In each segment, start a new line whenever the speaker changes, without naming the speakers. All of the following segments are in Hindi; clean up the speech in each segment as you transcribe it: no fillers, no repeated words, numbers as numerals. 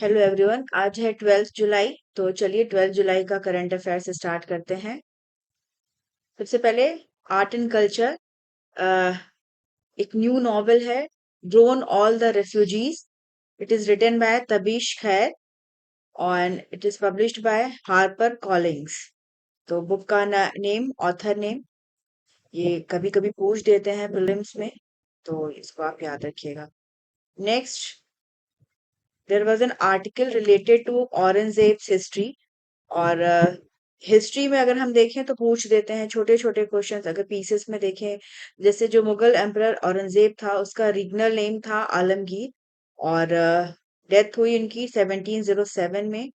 Hello everyone. आज है 12 जुलाई। तो चलिए 12 जुलाई का करंट अफेयर से स्टार्ट करते हैं। सबसे पहले आर्ट एंड कल्चर। एक न्यू नॉवेल है, drown all the refugees. It is written by Tabish Khair और it is published by Harper Collins. तो बुक का नेम, ऑथर नेम, ये कभी कभी पूछ देते हैं प्रीलिम्स में, तो इसको आप याद रखिएगा। Next, there was an article related to Aurangzeb's history. और हिस्ट्री में अगर हम देखें तो पूछ देते हैं छोटे छोटे क्वेश्चंस। अगर पीसेस में देखें, जैसे जो मुगल एम्परर औरंगजेब था उसका रीजनल नेम था आलमगीर, और डेथ हुई इनकी 1707 में।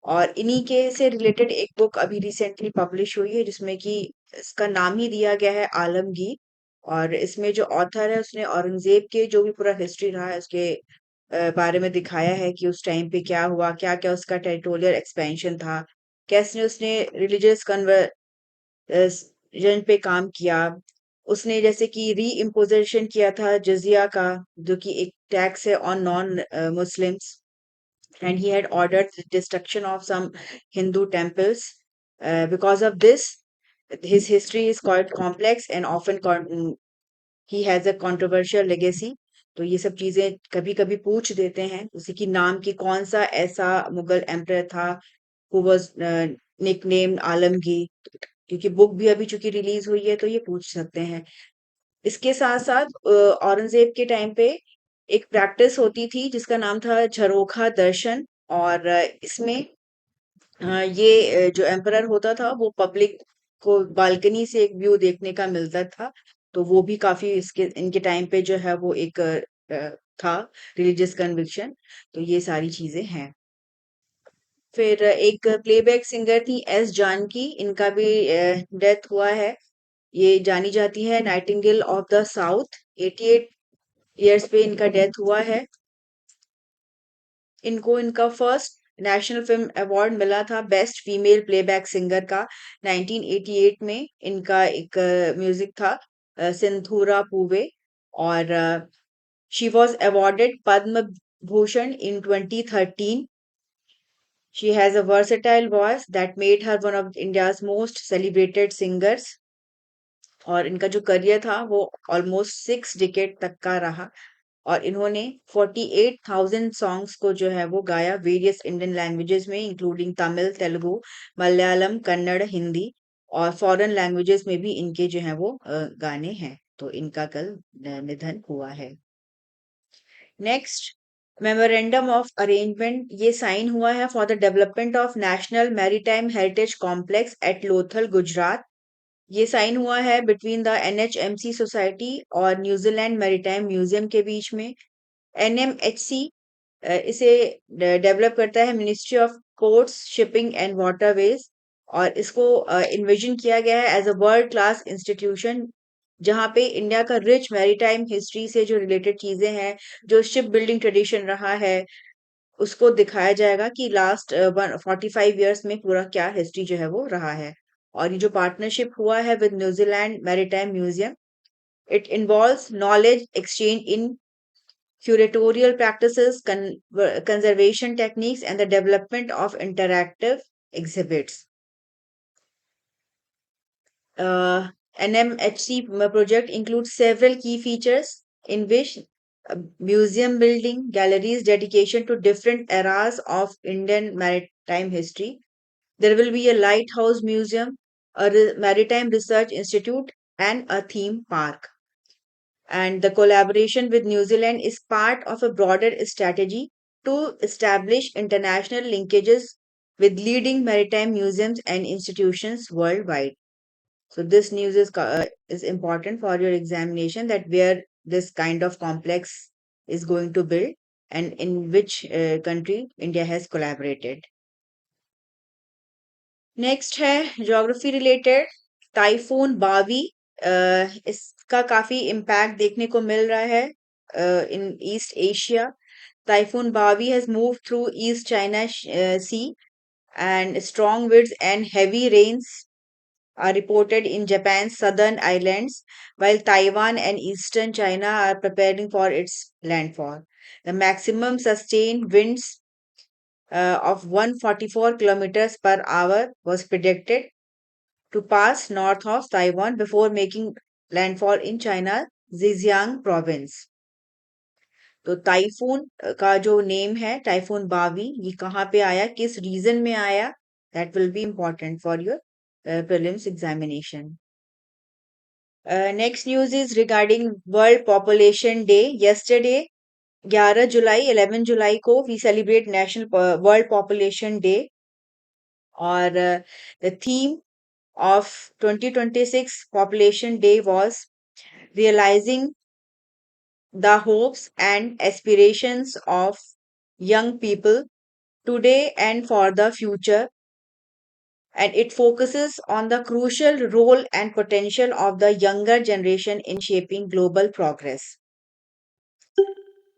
और इन्हीं के से रिलेटेड एक बुक अभी रिसेंटली पब्लिश हुई है जिसमें कि इसका नाम ही दिया गया है आलमगीर। और इसमें जो ऑथर है उसने औरंगजेब के जो भी पूरा हिस्ट्री रहा है उसके बारे में दिखाया है कि उस टाइम पे क्या हुआ, क्या क्या उसका टेरिटोरियल एक्सपेंशन था, कैसे उसने रिलीजियस कन्वर्जन पे काम किया। उसने जैसे कि री इम्पोजिशन किया था जजिया का, जो कि एक टैक्स है on non Muslims, and he had ordered the destruction of some Hindu temples. Because of this, his history is quite complex and often he has a controversial legacy. तो ये सब चीजें कभी कभी पूछ देते हैं, जैसे कि नाम की कौन सा ऐसा मुगल एम्परर था who was nicknamed आलमगीर, क्योंकि बुक भी अभी चूंकि रिलीज हुई है तो ये पूछ सकते हैं। इसके साथ साथ औरंगजेब के टाइम पे एक प्रैक्टिस होती थी जिसका नाम था झरोखा दर्शन। और इसमें ये जो एम्परर होता था वो पब्लिक को बालकनी से एक व्यू देखने का मिलता था। तो वो भी काफी इसके इनके टाइम पे जो है वो एक था रिलीजियस कन्विक्शन। तो ये सारी चीजें हैं। फिर एक प्लेबैक सिंगर थी एस जानकी, इनका भी डेथ हुआ है। ये जानी जाती है Nightingale of the south. 88 years पे इनका डेथ हुआ है। इनको इनका फर्स्ट नेशनल फिल्म अवार्ड मिला था बेस्ट फीमेल प्लेबैक सिंगर का 1988 में। इनका एक म्यूजिक था सिंथूरा पूवे। और she was awarded Padma Bhushan in 2013। She has a versatile voice that made her one of India's most celebrated singers. और इनका जो करियर था वो ऑलमोस्ट 6 डिकेड तक का रहा। और इन्होंने 48,000 सॉन्ग्स को जो है वो गाया वेरियस इंडियन लैंग्वेजेस में, इंक्लूडिंग तमिल, तेलुगु, मलयालम, कन्नड़, हिंदी। और फॉरेन लैंग्वेजेस में भी इनके जो है वो गाने हैं। तो इनका कल निधन हुआ है। नेक्स्ट, मेमोरेंडम ऑफ अरेंजमेंट ये साइन हुआ है for the development of national maritime heritage complex at Lothal, Gujarat. ये साइन हुआ है बिटवीन द NHMC सोसाइटी और न्यूजीलैंड मैरीटाइम म्यूजियम के बीच में। NMHC इसे डेवलप करता है ministry of ports, shipping and waterways. और इसको इन्विजन किया गया है as a world class institution, जहाँ पे इंडिया का रिच मैरीटाइम हिस्ट्री से जो रिलेटेड चीजें हैं, जो शिप बिल्डिंग ट्रेडिशन रहा है, उसको दिखाया जाएगा कि लास्ट 45 ईयर्स में पूरा क्या हिस्ट्री जो है वो रहा है। और ये जो पार्टनरशिप हुआ है with New Zealand maritime museum, it involves knowledge exchange in curatorial practices, conservation techniques, and the development of interactive exhibits. Uh, NMHC project includes several key features in which museum building, galleries, dedication to different eras of Indian maritime history. There will be a lighthouse museum, a maritime research institute, and a theme park. And the collaboration with New Zealand is part of a broader strategy to establish international linkages with leading maritime museums and institutions worldwide. So this news is important for your examination, that where this kind of complex is going to build and in which country India has collaborated. Next है ज्योग्राफी रिलेटेड, टाइफून बावी। इसका काफी इम्पैक्ट देखने को मिल रहा है in East Asia. Typhoon Bavi has move through East China Sea and strong winds and heavy rains are reported in Japan's southern islands, while Taiwan and eastern China are preparing for its landfall. The maximum sustained winds of 144 kilometers per hour was predicted to pass north of Taiwan before making landfall in China's Zhejiang province. तो टाइफून का जो नेम है टाइफून बावी, ये कहाँ पे आया, किस रीजन में आया, that will be important for your prelims examination. Next news is regarding world population day. Yesterday 11 July 11 जुलाई को we celebrate national world population day. और the theme of 2026 population day was realizing the hopes and aspirations of young people today and for the future, and it focuses on the crucial role and potential of the younger generation in shaping global progress.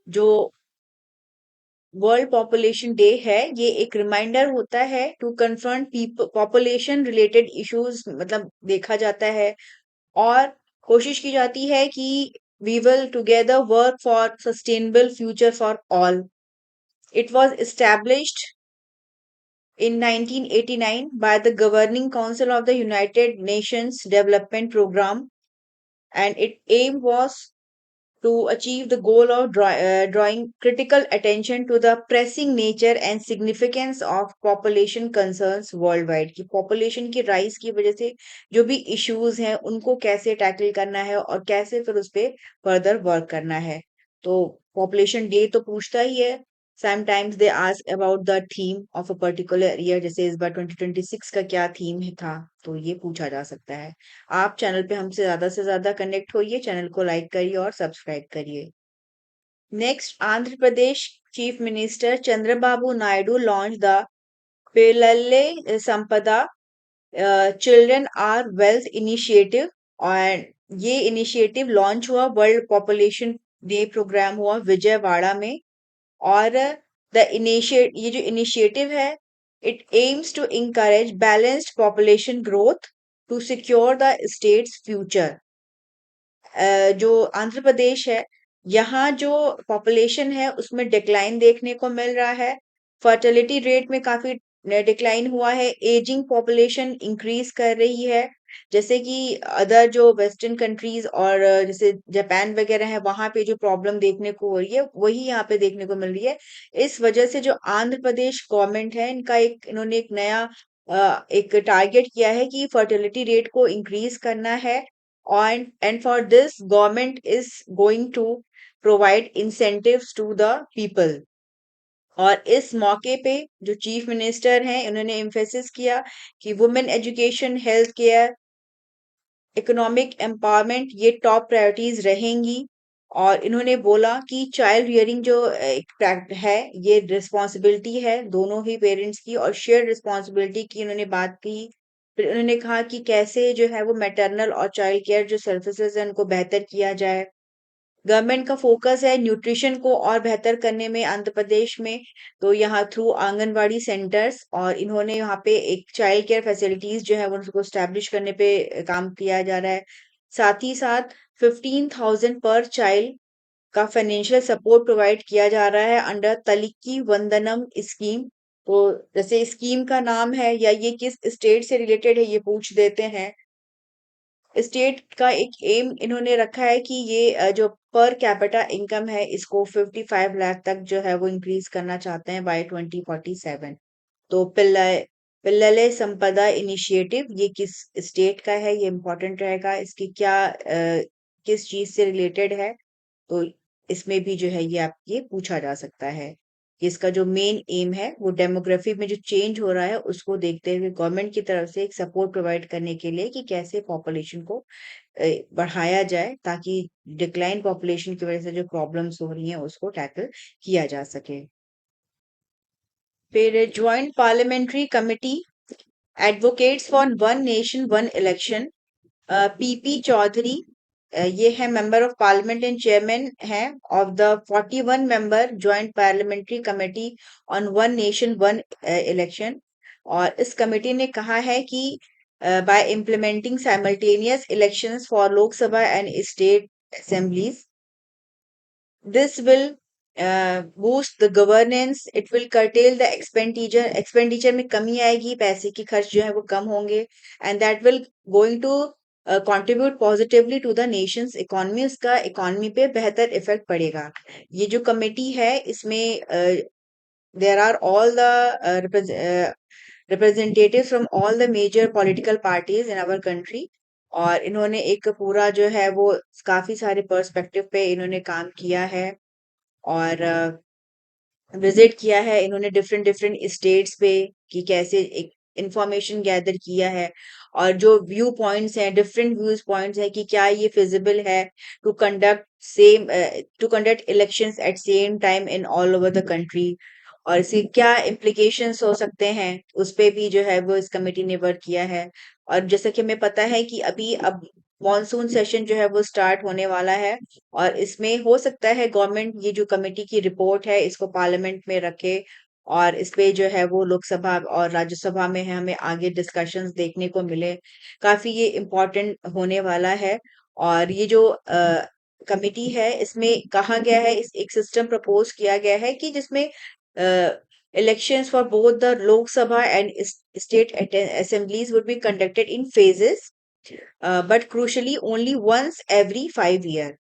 जो वर्ल्ड पॉपुलेशन डे है, ये एक रिमाइंडर होता है to confront population related issues, मतलब देखा जाता है और कोशिश की जाती है कि we will together work for sustainable future for all. It was established in 1989 by the Governing Council of the United Nations Development Program, and its aim was to achieve the goal of drawing critical attention to the pressing nature and significance of population concerns worldwide. कि population की rise की वजह से जो भी issues हैं उनको कैसे tackle करना है और कैसे फिर उस पे further work करना है. तो population day तो पूछता ही है. Sometimes they ask about the theme of a particular year, जैसे इस बार 2026 का क्या थीम था, तो ये पूछा जा सकता है. आप चैनल पे हमसे से ज्यादा कनेक्ट होइए, चैनल को लाइक करिए और सब्सक्राइब करिए. Next, Andhra Pradesh chief minister Chandrababu Naidu launch the Pillalle Sampada children are wealth initiative. और ये इनिशिएटिव लॉन्च हुआ, वर्ल्ड पॉपुलेशन डे प्रोग्राम हुआ विजयवाड़ा में. और ये जो इनिशिएटिव है, it aims to encourage balanced population growth to secure the state's future. जो आंध्र प्रदेश है, यहाँ जो पॉपुलेशन है उसमें डिक्लाइन देखने को मिल रहा है. फर्टिलिटी रेट में काफी डिक्लाइन हुआ है. एजिंग पॉपुलेशन इंक्रीज कर रही है, जैसे कि अदर जो वेस्टर्न कंट्रीज और जैसे जापान वगैरह है, वहां पे जो प्रॉब्लम देखने को हो रही है वही यहाँ पे देखने को मिल रही है. इस वजह से जो आंध्र प्रदेश गवर्नमेंट है, इन्होंने एक नया एक टारगेट किया है कि फर्टिलिटी रेट को इंक्रीज करना है. And for this, government is going to provide incentives to the people. और इस मौके पे जो चीफ मिनिस्टर हैं, उन्होंने एम्फेसिस किया कि women education, health care, economic empowerment ये टॉप प्रायोरिटीज रहेंगी. और इन्होंने बोला कि चाइल्ड रियरिंग जो एक है, ये रिस्पॉन्सिबिलिटी है दोनों ही पेरेंट्स की और शेयर रिस्पॉन्सिबिलिटी की उन्होंने बात की. फिर उन्होंने कहा कि कैसे जो है वो मैटरनल और चाइल्ड केयर जो सर्विसेज है उनको बेहतर किया जाए. गवर्नमेंट का फोकस है न्यूट्रिशन को और बेहतर करने में आंध्र प्रदेश में. तो यहाँ थ्रू आंगनवाड़ी सेंटर्स, और इन्होंने यहाँ पे एक चाइल्ड केयर फैसिलिटीज जो है वो उनको स्टैब्लिश करने पे काम किया जा रहा है. साथ ही साथ 15,000 पर चाइल्ड का फाइनेंशियल सपोर्ट प्रोवाइड किया जा रहा है अंडर तलिकी वंदनम स्कीम. तो जैसे स्कीम का नाम है या ये किस स्टेट से रिलेटेड है, ये पूछ देते हैं. स्टेट का एक एम इन्होंने रखा है कि ये जो पर कैपिटा इनकम है इसको 55 लाख तक जो है वो इंक्रीज करना चाहते हैं बाय 2047. तो पिल्लले संपदा इनिशिएटिव ये किस स्टेट का है, ये इम्पोर्टेंट रहेगा. इसकी क्या किस चीज से रिलेटेड है, तो इसमें भी जो है ये ये पूछा जा सकता है. कि इसका जो मेन एम है वो डेमोग्राफी में जो चेंज हो रहा है उसको देखते हुए गवर्नमेंट की तरफ से एक सपोर्ट प्रोवाइड करने के लिए कि कैसे पॉपुलेशन को बढ़ाया जाए, ताकि डिक्लाइन पॉपुलेशन की वजह से जो प्रॉब्लम्स हो रही हैं उसको टैकल किया जा सके. फिर joint parliamentary committee advocates for one nation one election, PP Chaudhary, ये है member of parliament and chairman है of the 41 member joint parliamentary committee on one nation one election. और इस कमेटी ने कहा है कि by implementing simultaneous elections for Lok Sabha and state assemblies, this will boost the governance, it will curtail the expenditure में कमी आएगी, पैसे की खर्च जो है वो कम होंगे, and that will going to contribute positively to the nation's economy, उसका इकोनॉमी पे बेहतर इफेक्ट पड़ेगा। ये जो कमेटी है इसमें there are all the representative from all the major political parties in our country, और इन्होंने एक पूरा जो है वो काफी सारे पर्सपेक्टिव पे इन्होंने काम किया है, और विजिट किया है इन्होंने डिफरेंट डिफरेंट स्टेट्स पे, कि कैसे एक इंफॉर्मेशन गैदर किया है, और जो व्यू पॉइंट्स हैं, डिफरेंट व्यूज पॉइंट्स हैं कि क्या ये फिजिबल है to conduct same to conduct elections at same time in all over the country, और इसके क्या इम्प्लीकेशंस हो सकते हैं, उस पे भी जो है वो इस कमेटी ने वर्क किया है। और जैसा कि हमें पता है कि अभी अब मॉनसून सेशन जो है वो स्टार्ट होने वाला है, और इसमें हो सकता है गवर्नमेंट ये जो कमेटी की रिपोर्ट है इसको पार्लियामेंट में रखे, और इस पे जो है वो लोकसभा और राज्यसभा में है हमें आगे डिस्कशंस देखने को मिले। काफी ये इम्पोर्टेंट होने वाला है। और ये जो कमेटी है इसमें कहा गया है, इस एक सिस्टम प्रपोज किया गया है कि जिसमें elections for both the Lok Sabha and state assemblies would be conducted in phases, but crucially only once every 5 year.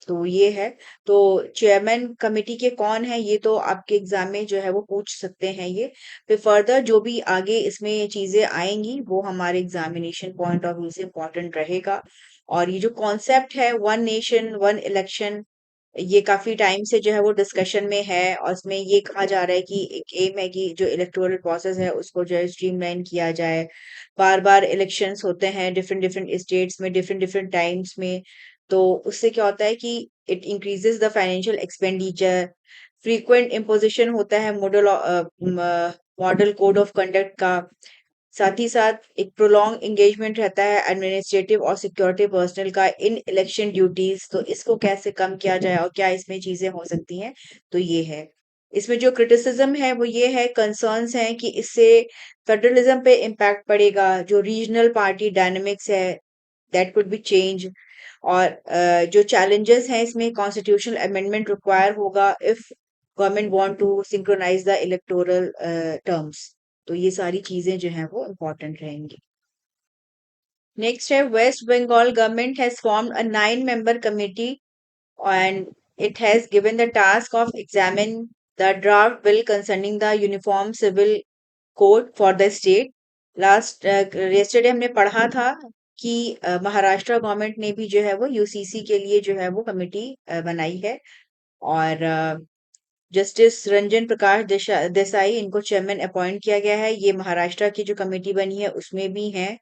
तो ये है। तो चेयरमैन कमेटी के कौन है, ये तो आपके एग्जाम में जो है वो पूछ सकते हैं ये। फिर फर्दर जो भी आगे इसमें चीजें आएंगी वो हमारे एग्जामिनेशन पॉइंट ऑफ व्यू से इम्पोर्टेंट रहेगा। और ये जो कॉन्सेप्ट है वन नेशन वन इलेक्शन, ये काफी टाइम से जो है वो डिस्कशन में है, और इसमें ये कहा जा रहा है कि एक एम है कि जो इलेक्टोरल प्रोसेस है उसको जो है स्ट्रीमलाइन किया जाए। बार बार इलेक्शंस होते हैं डिफरेंट डिफरेंट स्टेट्स में डिफरेंट डिफरेंट टाइम्स में, तो उससे क्या होता है कि it increases the financial expenditure, frequent imposition होता है मॉडल कोड ऑफ कंडक्ट का, साथ ही साथ एक प्रोलॉन्ग एंगेजमेंट रहता है एडमिनिस्ट्रेटिव और सिक्योरिटी पर्सनल का इन इलेक्शन ड्यूटीज, तो इसको कैसे कम किया जाए और क्या इसमें चीजें हो सकती हैं, तो ये है। इसमें जो क्रिटिसिज्म है वो ये है, कंसर्न्स हैं कि इससे फेडरलिज्म पे इम्पैक्ट पड़ेगा, जो रीजनल पार्टी डायनेमिक्स है दैट कुड बी चेंज, और जो चैलेंजेस हैं इसमें कॉन्स्टिट्यूशनल अमेंडमेंट रिक्वायर होगा if government want to synchronise the electoral terms. तो ये सारी चीजें जो हैं वो इम्पोर्टेंट रहेंगी। नेक्स्ट है, West Bengal government has formed a 9 member committee and it has given the task of examine the draft bill concerning the uniform civil code for the state। Last yesterday हमने पढ़ा था कि महाराष्ट्र गवर्नमेंट ने भी जो है वो यूसीसी के लिए जो है वो कमेटी बनाई है, और जस्टिस रंजन प्रकाश देसाई इनको चेयरमैन अपॉइंट किया गया है। ये महाराष्ट्र की जो कमेटी बनी है उसमें भी हैं।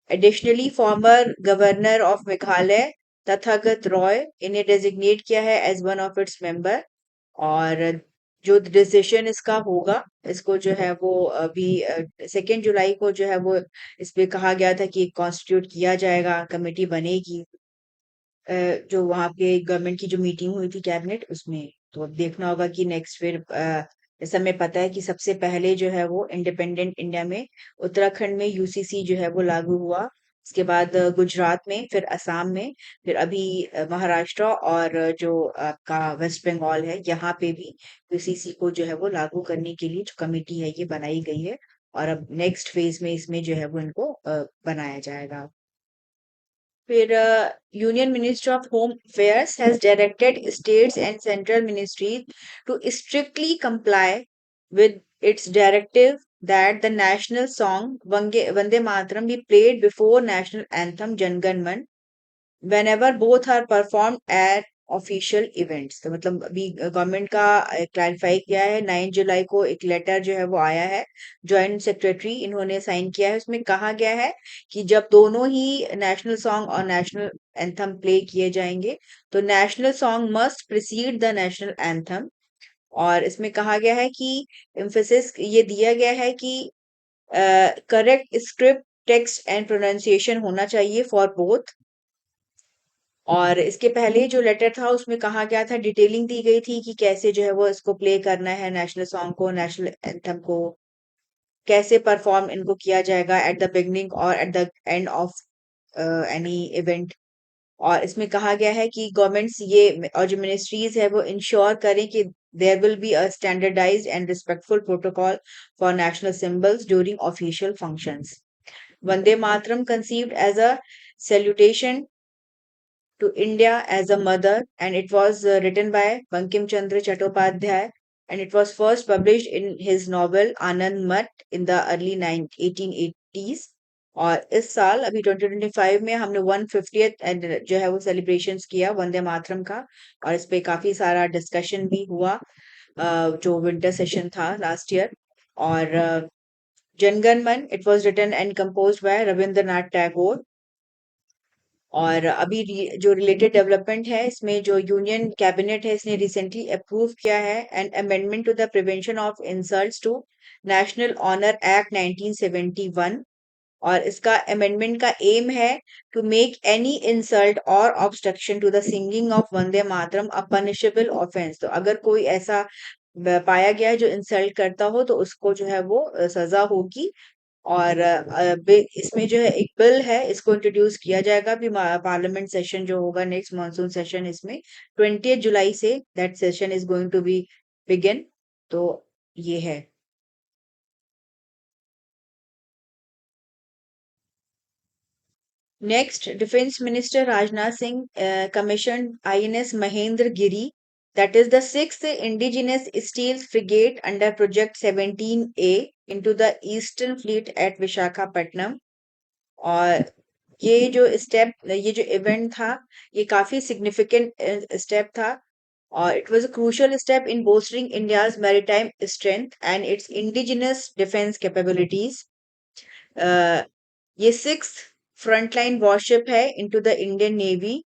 Additionally former governor of Meghalaya Tathagata Roy इन्हें डेजिग्नेट किया है as one of its member, और जो डिसीजन इसका होगा इसको जो है वो अभी 2 जुलाई को जो है वो इस पे कहा गया था कि कॉन्स्टिट्यूट किया जाएगा, कमेटी बनेगी, जो वहाँ पे गवर्नमेंट की जो मीटिंग हुई थी कैबिनेट उसमें। तो अब देखना होगा कि नेक्स्ट फिर जैसा हमें पता है कि सबसे पहले जो है वो इंडिपेंडेंट इंडिया में उत्तराखंड में यूसीसी जो है वो लागू हुआ, उसके बाद गुजरात में, फिर असम में, फिर अभी महाराष्ट्र और जो आपका वेस्ट बंगाल है यहाँ पे भी यूसीसी को जो है वो लागू करने के लिए जो कमेटी है ये बनाई गई है, और अब नेक्स्ट फेज में इसमें जो है वो इनको बनाया जाएगा। फिर union ministry of home affairs has directed states and central ministries to strictly comply with its directive that the national song Vande Mataram be played before national anthem Jan Gan Man whenever both are performed at official events. तो मतलब अभी गवर्नमेंट का क्लैरिफाई किया है, 9 जुलाई को एक लेटर जो है वो आया है, जॉइंट सेक्रेटरी इन्होंने साइन किया है, उसमें कहा गया है कि जब दोनों ही नेशनल सॉन्ग और नेशनल एंथम प्ले किए जाएंगे तो national song must precede the national anthem, और इसमें कहा गया है कि एम्फेसिस ये दिया गया है कि correct script text and pronunciation होना चाहिए फॉर बोथ। और इसके पहले जो लेटर था उसमें कहा गया था, डिटेलिंग दी गई थी कि कैसे जो है वो इसको प्ले करना है, नेशनल सॉन्ग को, नेशनल एंथम को कैसे परफॉर्म इनको किया जाएगा एट द बिगनिंग और at the end of any event. और इसमें कहा गया है कि गवर्नमेंट्स ये और जो मिनिस्ट्रीज है वो इंश्योर करें कि there will be a standardised and respectful protocol for national symbols during official functions. Vande Mataram conceived as a salutation to India as a mother, and it was written by Bankim Chandra Chattopadhyay, and it was first published in his novel Anand Mat in the early 1880s. और इस साल अभी 2025 में हमने 150th एंड जो है वो सेलिब्रेशंस किया वंदे मातरम का. और इस पे काफी सारा डिस्कशन भी हुआ जो विंटर सेशन था लास्ट ईयर. और Jana Gana Mana it was written and composed by Rabindranath Tagore. और अभी जो रिलेटेड डेवलपमेंट है इसमें जो यूनियन कैबिनेट है इसने रिसेंटली अप्रूव किया है an amendment to the prevention of insults to national honour act 1971. और इसका अमेंडमेंट का एम है टू मेक एनी इंसल्ट और obstruction to the singing of Vande Mataram a punishable offence. तो अगर कोई ऐसा पाया गया है जो इंसल्ट करता हो तो उसको जो है वो सजा होगी. और इसमें जो है एक बिल है इसको इंट्रोड्यूस किया जाएगा अभी पार्लियामेंट सेशन जो होगा नेक्स्ट मॉनसून सेशन इसमें 20 जुलाई से that session is going to be begin. तो ये है. Next, Defense Minister Rajnath Singh commissioned INS Mahendra Giri, that is the sixth indigenous steel frigate under Project 17A into the Eastern Fleet at Vishakhapatnam. और ये जो इवेंट था ये काफी सिग्निफिकेंट स्टेप था. और it was a crucial step in bolstering India's maritime strength and its indigenous defence capabilities. ये सिक्स फ्रंटलाइन वॉरशिप है into the Indian navy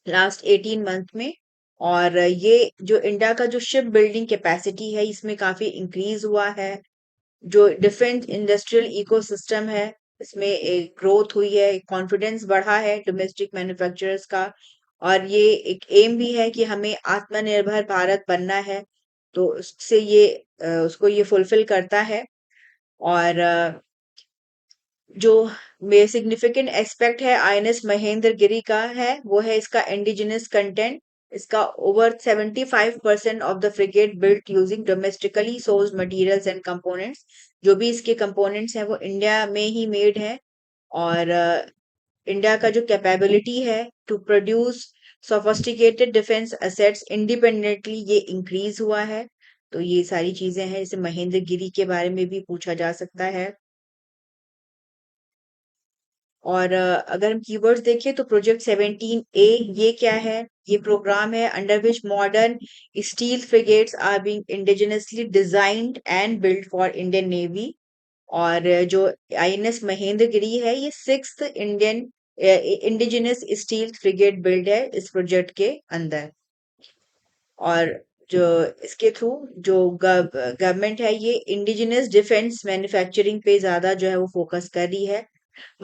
last 18 month में. और ये जो इंडिया का जो शिप बिल्डिंग कैपेसिटी है इसमें काफी इंक्रीज हुआ है. जो डिफेंस इंडस्ट्रियल इकोसिस्टम है इसमें एक ग्रोथ हुई है, कॉन्फिडेंस बढ़ा है डोमेस्टिक मैन्युफैक्चरर्स का. और ये एक एम भी है कि हमें आत्मनिर्भर भारत बनना है. तो उससे ये उसको ये फुलफिल करता है. और जो सिग्निफिकेंट एस्पेक्ट है आईएनएस महेंद्र गिरी का है वो है इसका इंडिजिनस कंटेंट. इसका over 75% of the frigate built using domestically source materials and components. जो भी इसके कंपोनेंट्स हैं वो इंडिया में ही मेड है. और इंडिया का जो कैपेबिलिटी है to produce sophisticated defence assets independently ये इंक्रीज हुआ है. तो ये सारी चीजें हैं. जैसे महेंद्र गिरी के बारे में भी पूछा जा सकता है. और अगर हम कीवर्ड्स देखें तो प्रोजेक्ट 17A ये क्या है? ये प्रोग्राम है under which modern steel frigates are being indigenously designed and built for Indian navy. और जो आईएनएस महेंद्रगिरी है ये sixth Indian indigenous steel frigate build है इस प्रोजेक्ट के अंदर. और जो इसके थ्रू जो गवर्नमेंट है ये इंडिजिनस डिफेंस मैन्युफैक्चरिंग पे ज्यादा जो है वो फोकस कर रही है.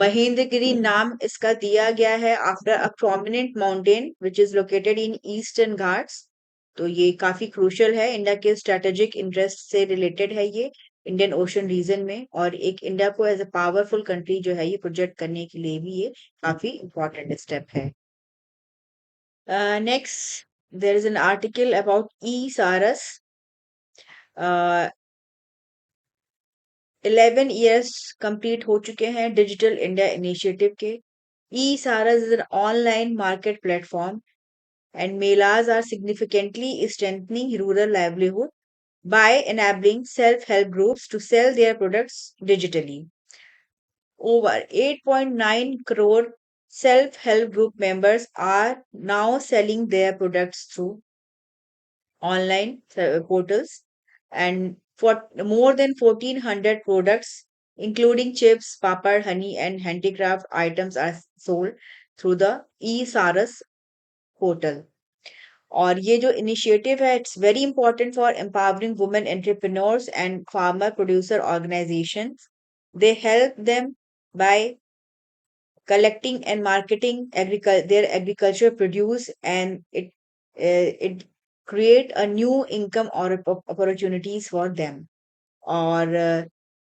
महेंद्रगिरी नाम इसका दिया गया है after a prominent mountain which is located in eastern Ghats. तो ये काफी क्रूशियल है इंडिया के स्ट्रेटेजिक इंटरेस्ट से रिलेटेड है ये इंडियन ओशन रीजन में. और एक इंडिया को एज अ पावरफुल कंट्री जो है ये प्रोजेक्ट करने के लिए भी ये काफी इंपॉर्टेंट स्टेप है. Next, there is an article about e-Saras. 11 years complete हो चुके हैं डिजिटल इंडिया इनिशिएटिव के. e-Saras is an online market platform and melas are significantly strengthening rural livelihood by enabling self-help groups to sell their products digitally. Over 8.9 crore self-help group members are now selling their products through online portals, and for more than 1400 products including chips, papad, honey and handicraft items are sold through the e-Saras portal. और ये जो इनिशिएटिव है it's very important for empowering women entrepreneurs and farmer producer organisations. They help them by collecting and marketing their agricultural produce, and it create a new income or opportunities for them. और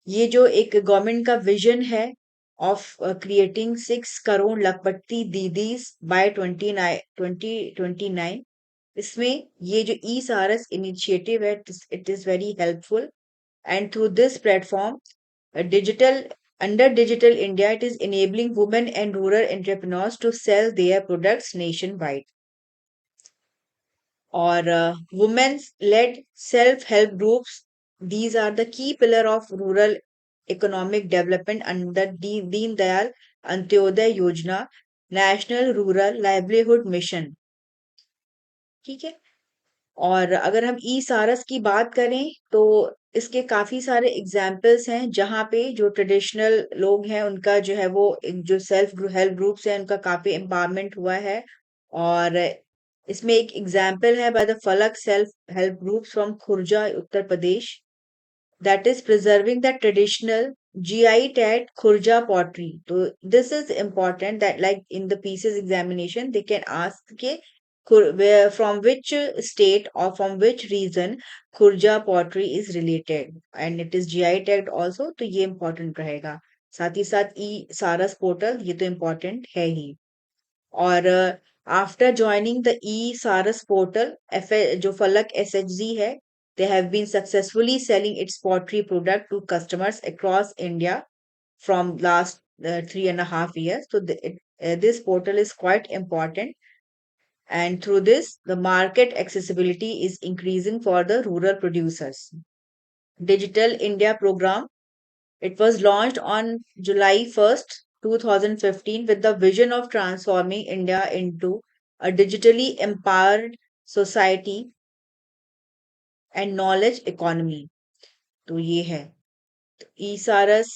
ये जो एक गवर्नमेंट का विजन है of creating 6 crore lakpatti didis by 2029. इसमें ये जो ई सारस इनिशिएटिव है, it is very helpful, and through this platform digital under Digital India, it is enabling women and rural entrepreneurs to sell their products nationwide. Or women's led self help groups, these are the key pillar of rural economic development under Deen Dayal Antyodaya Yojana, National Rural Livelihood Mission. ठीक है। और अगर हम ई सारस की बात करें तो इसके काफी सारे एग्जाम्पल्स हैं जहाँ पे जो ट्रेडिशनल लोग हैं उनका जो है वो जो सेल्फ हेल्प ग्रुप्स हैं उनका काफी एम्पावरमेंट हुआ है। और इसमें एक एग्जाम्पल है बाय द फलक self help groups from Khurja Uttar Pradesh, that is preserving the traditional GI tag Khurja pottery. So this is important that like in the pieces examination they can ask ke where from which state or from which region Khurja pottery is related, and it is GI tagged also, तो ये important रहेगा। साथ ही साथ ई सारस पोर्टल ये तो important है ही। और आफ्टर ज्वाइनिंग द ई सारस पोर्टल जो फलक एसएचजी है, they have been successfully selling its pottery product to customers across India from last 3.5 years. So this portal is quite important, and through this the market accessibility is increasing for the rural producers. Digital India program, it was launched on July 1st, 2015 with the vision of transforming India into a digitally empowered society and knowledge economy. तो ये है ई सारस,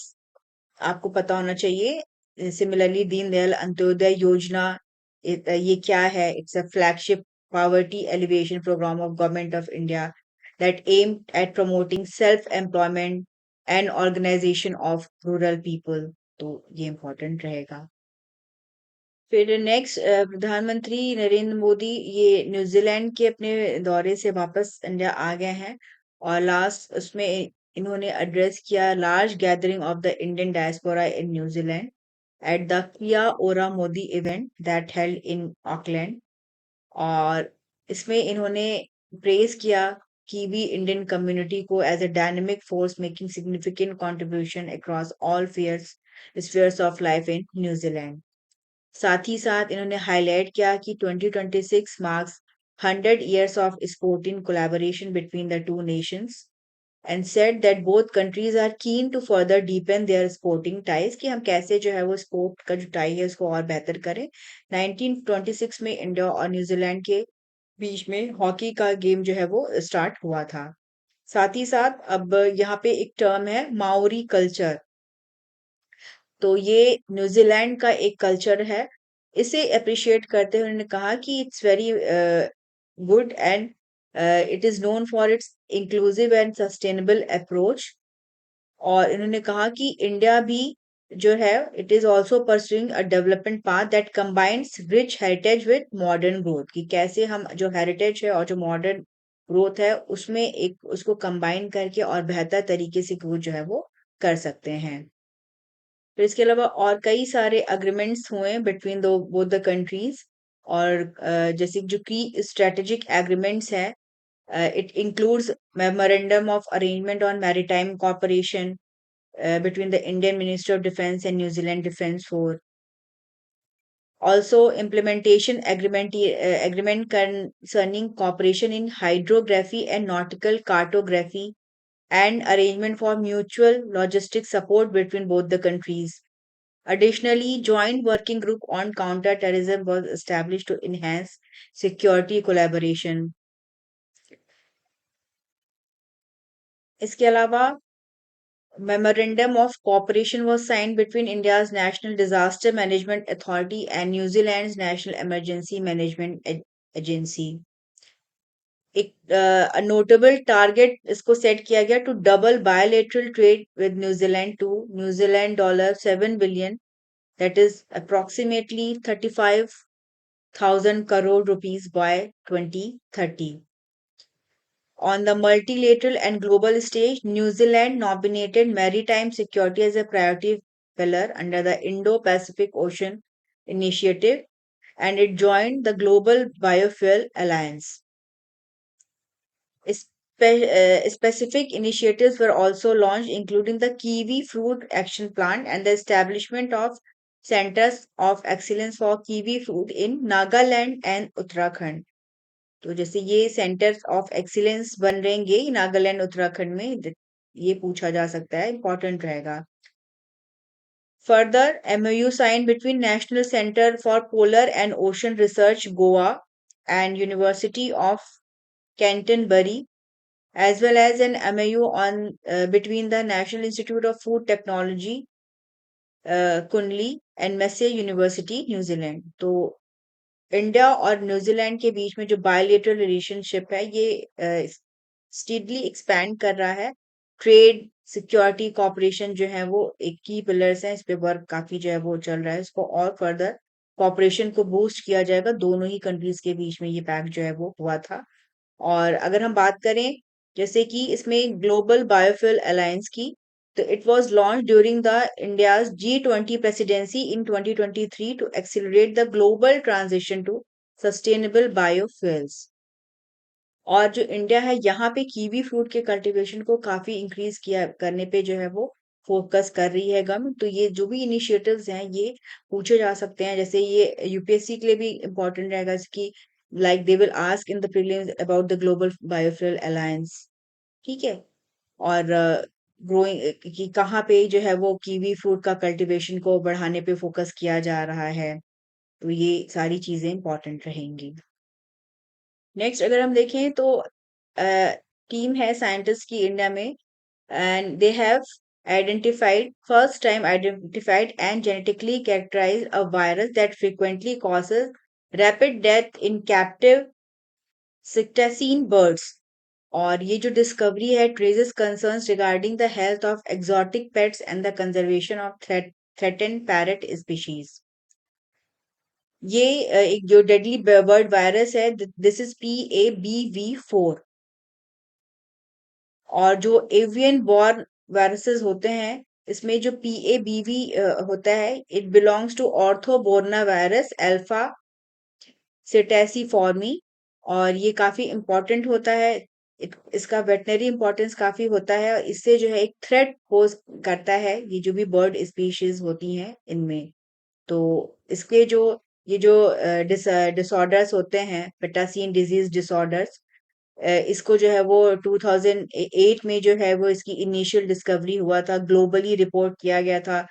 आपको पता होना चाहिए। सिमिलरली दीनदयाल अंत्योदय योजना, ये क्या है? It's a flagship poverty alleviation programme of government of India that aimed at promoting self-employment and organization of rural people. तो ये इम्पोर्टेंट रहेगा। फिर नेक्स्ट प्रधानमंत्री नरेंद्र मोदी ये न्यूजीलैंड के अपने दौरे से वापस इंडिया आ गए हैं, और लास्ट उसमें इन्होंने एड्रेस किया large gathering of the Indian diaspora in New Zealand at the Kia Ora Modi event that held in Auckland. और इसमें इन्होंने प्रेज किया कीवी इंडियन कम्युनिटी को as a dynamic force making significant contribution across all spheres of life in New Zealand. साथ ही साथ इन्होंने हाईलाइट किया कि 2026 marks 100 years of sporting collaboration between the two nations, and said that both countries are keen to further deepen their sporting ties, कि हम कैसे जो है वो स्पोर्ट का जो टाई है उसको और बेहतर करें। 1926 में इंडिया और न्यूजीलैंड के बीच में हॉकी का गेम जो है वो स्टार्ट हुआ था। साथ ही साथ अब यहाँ पे एक टर्म है माओरी कल्चर, तो ये न्यूजीलैंड का एक कल्चर है। इसे अप्रिशिएट करते हुए उन्होंने कहा कि it's very good and it is known for its inclusive and sustainable approach. और इन्होंने कहा कि इंडिया भी जो है it is also pursuing a development path that combines rich heritage with modern growth, कि कैसे हम जो हेरिटेज है और जो मॉडर्न ग्रोथ है उसमें एक उसको कंबाइन करके और बेहतर तरीके से ग्रोथ जो है वो कर सकते हैं। फिर इसके अलावा और कई सारे अग्रीमेंट्स हुए बिटवीन दो बोथ द कंट्रीज। और जैसे जो की स्ट्रेटेजिक एग्रीमेंट्स है, it includes memorandum of arrangement on maritime corporation between the Indian Ministry of Defense and New Zealand Defense Force. Also, implementation agreement concerning cooperation in hydrography and nautical cartography, and arrangement for mutual logistic support between both the countries. Additionally, joint working group on counter-terrorism was established to enhance security collaboration. इसके अलावा memorandum of cooperation was signed between India's National Disaster Management Authority and New Zealand's National Emergency Management Agency. A notable target इसको सेट किया गया to double bilateral trade with New Zealand to New Zealand $7 billion, that is approximately 35,000 crore rupees by 2030. On the multilateral and global stage, New Zealand nominated maritime security as a priority pillar under the Indo-Pacific Ocean Initiative, and it joined the Global Biofuel Alliance. Specific initiatives were also launched, including the Kiwi Fruit Action Plan and the establishment of centers of excellence for kiwi fruit in Nagaland and Uttarakhand. तो जैसे ये सेंटर्स ऑफ एक्सीलेंस बन रहेंगे नागालैंड उत्तराखंड में, ये पूछा जा सकता है, इंपॉर्टेंट रहेगा. Further, MOU signed between National Center for Polar and Ocean Research, Goa, and University of Canterbury, as well as an MOU on between the National Institute of Food Technology, Kunli, and Massey University, New Zealand. तो इंडिया और न्यूजीलैंड के बीच में जो बायलेटरल रिलेशनशिप है ये स्टीडली एक्सपैंड कर रहा है. ट्रेड सिक्योरिटी कॉपरेशन जो है वो एक की पिलर्स है, इस पे वर्क काफी जो है वो चल रहा है. इसको और फर्दर कॉपरेशन को बूस्ट किया जाएगा. दोनों ही कंट्रीज के बीच में ये पैक्ट जो है वो हुआ था. और अगर हम बात करें जैसे कि इसमें ग्लोबल बायोफ्यूल अलायंस की, तो it was launch during the India's G20 presidency in 2023 to accelerate the global transition to sustainable biofuels. और जो इंडिया है यहाँ पे कीवी फ्रूट के कल्टीवेशन को काफी इंक्रीज किया करने पे जो है वो फोकस कर रही है गवर्नमेंट. तो ये जो भी इनिशिएटिव्स हैं ये पूछे जा सकते हैं. जैसे ये यूपीएससी के लिए भी इम्पोर्टेंट रहेगा कि like they will ask in the prelims about the global biofuel alliance. ठीक है. और ग्रोइंग कि कहाँ पे जो है वो कीवी फ्रूट का कल्टीवेशन को बढ़ाने पे फोकस किया जा रहा है. तो ये सारी चीजें इंपॉर्टेंट रहेंगी. नेक्स्ट अगर हम देखें तो टीम है साइंटिस्ट की इंडिया में, and they have first time identified and genetically characterized a virus that frequently causes rapid death in captive cetacean birds. और ये जो डिस्कवरी है raises concerns regarding the health of exotic pets and the conservation of threatened parrot species. ये एक जो डेडली बर्ड वायरस है, दिस इज PABV4. और जो एवियन बॉर्न वायरसेस होते हैं इसमें जो PABV होता है, it belongs to orthoborna virus alpha cetaceiformae. और ये काफी इंपॉर्टेंट होता है. इसका वेटनरी इंपॉर्टेंस काफी होता है और इससे जो है एक थ्रेट पोज करता है ये जो भी बर्ड स्पीशीज होती हैं इनमें. तो इसके जो ये जो डिसऑर्डर्स होते हैं, पेटासीन डिजीज डिसऑर्डर्स, इसको जो है वो 2008 में जो है वो इसकी इनिशियल डिस्कवरी हुआ था. ग्लोबली रिपोर्ट किया गया था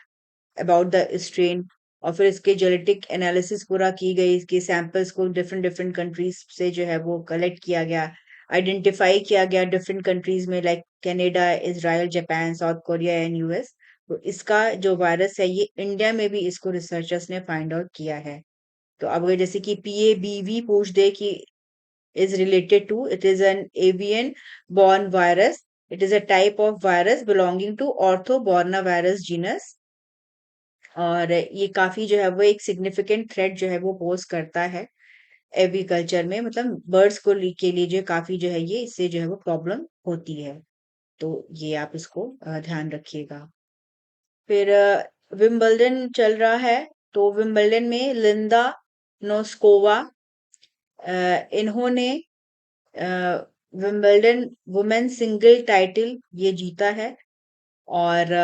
अबाउट द स्ट्रेन. और फिर इसके जेनेटिक एनालिसिस पूरा की गई. इसके सैंपल्स को डिफरेंट डिफरेंट कंट्रीज से जो है वो कलेक्ट किया गया, आइडेंटिफाई किया गया डिफरेंट कंट्रीज में, like Canada, Israel, Japan, south Korea and US. तो इसका जो वायरस है ये इंडिया में भी इसको रिसर्चर्स ने फाइंड आउट किया है. तो अब अगर जैसे कि PABV पूछ दे कि is related to, it is an avian borne virus. It is a type of virus belonging to orthobornavirus genus. और ये काफी जो है वो एक सिग्निफिकेंट थ्रेट जो है वो पोज करता है एग्रीकल्चर में, मतलब बर्ड्स को के लिए जो काफी जो है ये इससे जो है वो प्रॉब्लम होती है. तो ये आप इसको ध्यान रखिएगा. फिर विंबलडन चल रहा है. तो विंबलडन में लिंदा नोस्कोवा, इन्होंने विंबलडन वुमेन सिंगल टाइटल ये जीता है. और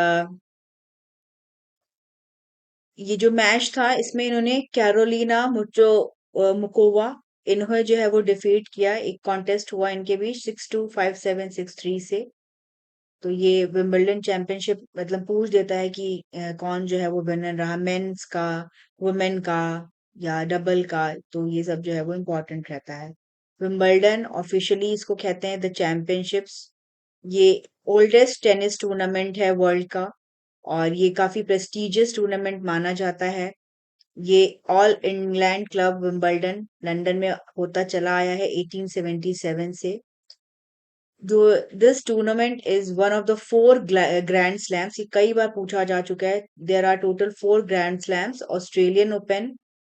ये जो मैच था इसमें इन्होंने कैरोलिना मुकोवा, इन्होंने जो है वो डिफीट किया. एक कॉन्टेस्ट हुआ इनके बीच 6-2, 5-7, 6-3 से. तो ये विंबलडन चैंपियनशिप मतलब पूछ देता है कि कौन जो है वो विनर रहा, मेंस का, वुमेन का या डबल का. तो ये सब जो है वो इम्पोर्टेंट रहता है. विंबलडन ऑफिशियली इसको कहते हैं द चैंपियनशिप्स. ये ओल्डेस्ट टेनिस टूर्नामेंट है वर्ल्ड का और ये काफी प्रेस्टिजियस टूर्नामेंट माना जाता है. ये all England club Wimbledon London में होता चला आया है 1877 से. जो this tournament is one of the 4 grand slams. ये कई बार पूछा जा चुका है. There are total 4 grand slams: Australian open,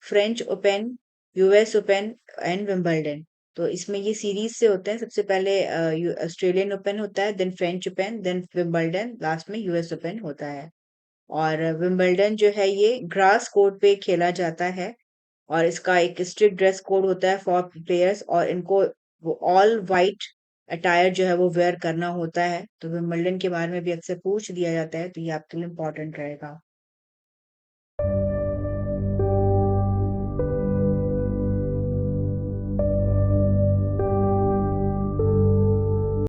French open, US open and Wimbledon. तो इसमें ये सीरीज से होते हैं. सबसे पहले ऑस्ट्रेलियन ओपन होता है, then French open, then Wimbledon, last में US ओपन होता है. और विंबलडन जो है ये ग्रास कोर्ट पे खेला जाता है और इसका एक स्ट्रिक्ट ड्रेस कोड होता है फॉर प्लेयर्स और इनको वो ऑल वाइट अटायर जो है वो वेयर करना होता है। तो विंबलडन के बारे में भी अक्सर पूछ दिया जाता है, तो ये आपके लिए इम्पोर्टेंट रहेगा।